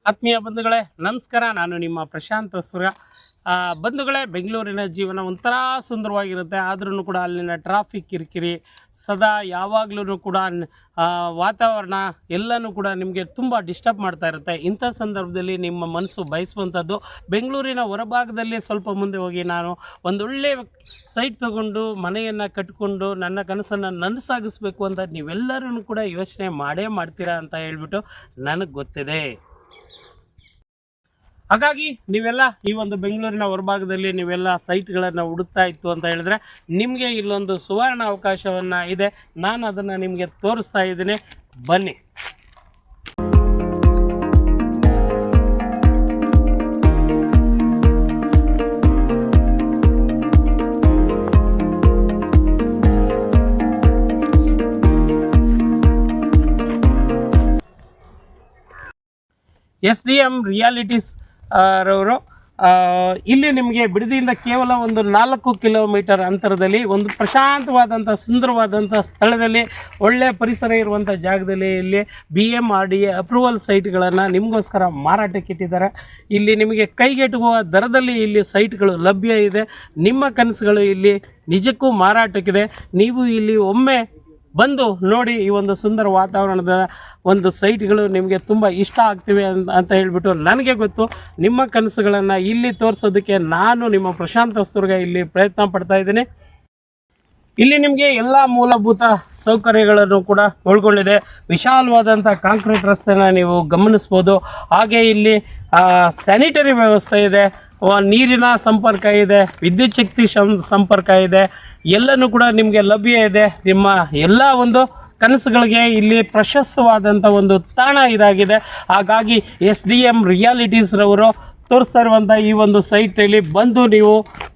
ಆತ್ಮೀಯ ಬಂಧುಗಳೇ ನಮಸ್ಕಾರ. ನಾನು ನಿಮ್ಮ ಪ್ರಶಾಂತ್ ಸುರ. ಬಂಧುಗಳೇ, ಬೆಂಗಳೂರಿನ ಜೀವನ ಒಂಥರ ಸುಂದರವಾಗಿರುತ್ತೆ. ಆದ್ರೂ ಕೂಡ ಅಲ್ಲಿನ ಟ್ರಾಫಿಕ್ ಕಿರಿಕಿರಿ, ಸದಾ ಯಾವಾಗಲೂ ಕೂಡ ವಾತಾವರಣ ಎಲ್ಲನೂ ಕೂಡ ನಿಮಗೆ ತುಂಬ ಡಿಸ್ಟರ್ಬ್ ಮಾಡ್ತಾ ಇರುತ್ತೆ. ಇಂಥ ಸಂದರ್ಭದಲ್ಲಿ ನಿಮ್ಮ ಮನಸ್ಸು ಬಯಸುವಂಥದ್ದು ಬೆಂಗಳೂರಿನ ಹೊರಭಾಗದಲ್ಲಿ ಸ್ವಲ್ಪ ಮುಂದೆ ಹೋಗಿ ನಾನು ಒಂದೊಳ್ಳೆ ಸೈಟ್ ತಗೊಂಡು ಮನೆಯನ್ನು ಕಟ್ಟಿಕೊಂಡು ನನ್ನ ಕನಸನ್ನು ನನಸಾಗಿಸ್ಬೇಕು ಅಂತ ನೀವೆಲ್ಲರೂ ಕೂಡ ಯೋಚನೆ ಮಾಡ್ತೀರಾ ಅಂತ ಹೇಳ್ಬಿಟ್ಟು ನನಗೆ ಗೊತ್ತಿದೆ. ಹಾಗಾಗಿ ನೀವೆಲ್ಲ ಈ ಒಂದು ಬೆಂಗಳೂರಿನ ಹೊರಭಾಗದಲ್ಲಿ ನೀವೆಲ್ಲ ಸೈಟ್ಗಳನ್ನು ಹುಡುಕ್ತಾ ಇತ್ತು ಅಂತ ಹೇಳಿದ್ರೆ ನಿಮಗೆ ಇಲ್ಲೊಂದು ಸುವರ್ಣ ಅವಕಾಶವನ್ನು ಇದೆ. ನಾನು ಅದನ್ನು ನಿಮಗೆ ತೋರಿಸ್ತಾ ಇದ್ದೀನಿ, ಬನ್ನಿ. SDM ರಿಯಾಲಿಟೀಸ್ ರವರು ಇಲ್ಲಿ ನಿಮಗೆ ಬಿಡದಿಯಿಂದ ಕೇವಲ ಒಂದು 4 ಕಿಲೋಮೀಟರ್ ಅಂತರದಲ್ಲಿ ಒಂದು ಪ್ರಶಾಂತವಾದಂಥ ಸುಂದರವಾದಂಥ ಸ್ಥಳದಲ್ಲಿ ಒಳ್ಳೆಯ ಪರಿಸರ ಇರುವಂಥ ಜಾಗದಲ್ಲಿ ಇಲ್ಲಿ BMRDA ಅಪ್ರೂವಲ್ ಸೈಟ್ಗಳನ್ನು ನಿಮಗೋಸ್ಕರ ಮಾರಾಟಕ್ಕೆ ಇಟ್ಟಿದ್ದಾರೆ. ಇಲ್ಲಿ ನಿಮಗೆ ಕೈಗೆಟುಕುವ ದರದಲ್ಲಿ ಇಲ್ಲಿ ಸೈಟ್ಗಳು ಲಭ್ಯ ಇದೆ. ನಿಮ್ಮ ಕನಸುಗಳು ಇಲ್ಲಿ ನಿಜಕ್ಕೂ ಮಾರಾಟಕ್ಕಿದೆ. ನೀವು ಇಲ್ಲಿ ಒಮ್ಮೆ ಬಂದು ನೋಡಿ, ಈ ಒಂದು ಸುಂದರ ವಾತಾವರಣದ ಒಂದು ಸೈಟ್ಗಳು ನಿಮಗೆ ತುಂಬ ಇಷ್ಟ ಆಗ್ತಿವೆ ಅಂತ ಹೇಳ್ಬಿಟ್ಟು ನನಗೆ ಗೊತ್ತು. ನಿಮ್ಮ ಕನಸುಗಳನ್ನು ಇಲ್ಲಿ ತೋರಿಸೋದಕ್ಕೆ ನಾನು ನಿಮ್ಮ ಪ್ರಶಾಂತ್ ಸುರ್ಗ ಇಲ್ಲಿ ಪ್ರಯತ್ನ ಪಡ್ತಾ ಇದ್ದೀನಿ. ಇಲ್ಲಿ ನಿಮಗೆ ಎಲ್ಲ ಮೂಲಭೂತ ಸೌಕರ್ಯಗಳನ್ನು ಕೂಡ ಒಳಗೊಂಡಿದೆ. ವಿಶಾಲವಾದಂಥ ಕಾಂಕ್ರೀಟ್ ರಸ್ತೆನ ನೀವು ಗಮನಿಸ್ಬೋದು. ಹಾಗೆ ಇಲ್ಲಿ ಸ್ಯಾನಿಟರಿ ವ್ಯವಸ್ಥೆ ಇದೆ, ನೀರಿನ ಸಂಪರ್ಕ ಇದೆ, ವಿದ್ಯುತ್ ಶಕ್ತಿ ಸಂಪರ್ಕ ಇದೆ. ಎಲ್ಲನೂ ಕೂಡ ನಿಮಗೆ ಲಭ್ಯ ಇದೆ. ನಿಮ್ಮ ಎಲ್ಲ ಒಂದು ಕನಸುಗಳಿಗೆ ಇಲ್ಲಿ ಪ್ರಶಸ್ತವಾದಂಥ ಒಂದು ತಾಣ ಇದಾಗಿದೆ. ಹಾಗಾಗಿ SDM ರಿಯಾಲಿಟೀಸ್ರವರು ತೋರಿಸ್ತಾ ಇರುವಂಥ ಈ ಒಂದು ಸೈಟಲ್ಲಿ ಬಂದು ನೀವು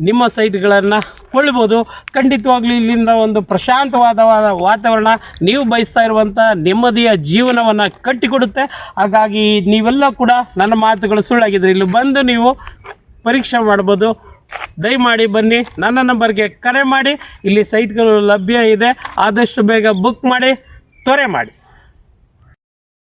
ನಿಮ್ಮ ಸೈಟ್ಗಳನ್ನು ಕೊಳ್ಳಬಹುದು. ಖಂಡಿತವಾಗ್ಲೂ ಇಲ್ಲಿಂದ ಒಂದು ಪ್ರಶಾಂತವಾದ ವಾತಾವರಣ ನೀವು ಬಯಸ್ತಾ ಇರುವಂಥ ನೆಮ್ಮದಿಯ ಜೀವನವನ್ನು ಕಟ್ಟಿಕೊಡುತ್ತೆ. ಹಾಗಾಗಿ ನೀವೆಲ್ಲ ಕೂಡ ನನ್ನ ಮಾತುಗಳು ಸುಳ್ಳಾಗಿದ್ರೆ ಇಲ್ಲಿ ಬಂದು ನೀವು ಪರೀಕ್ಷೆ ಮಾಡ್ಬೋದು. ದಯಮಾಡಿ ಬನ್ನಿ, ನನ್ನ ನಂಬರ್ಗೆ ಕರೆ ಮಾಡಿ. ಇಲ್ಲಿ ಸೈಟ್ಗಳು ಲಭ್ಯ ಇದೆ. ಆದಷ್ಟು ಬೇಗ ಬುಕ್ ಮಾಡಿ, ತ್ವರೆ ಮಾಡಿ.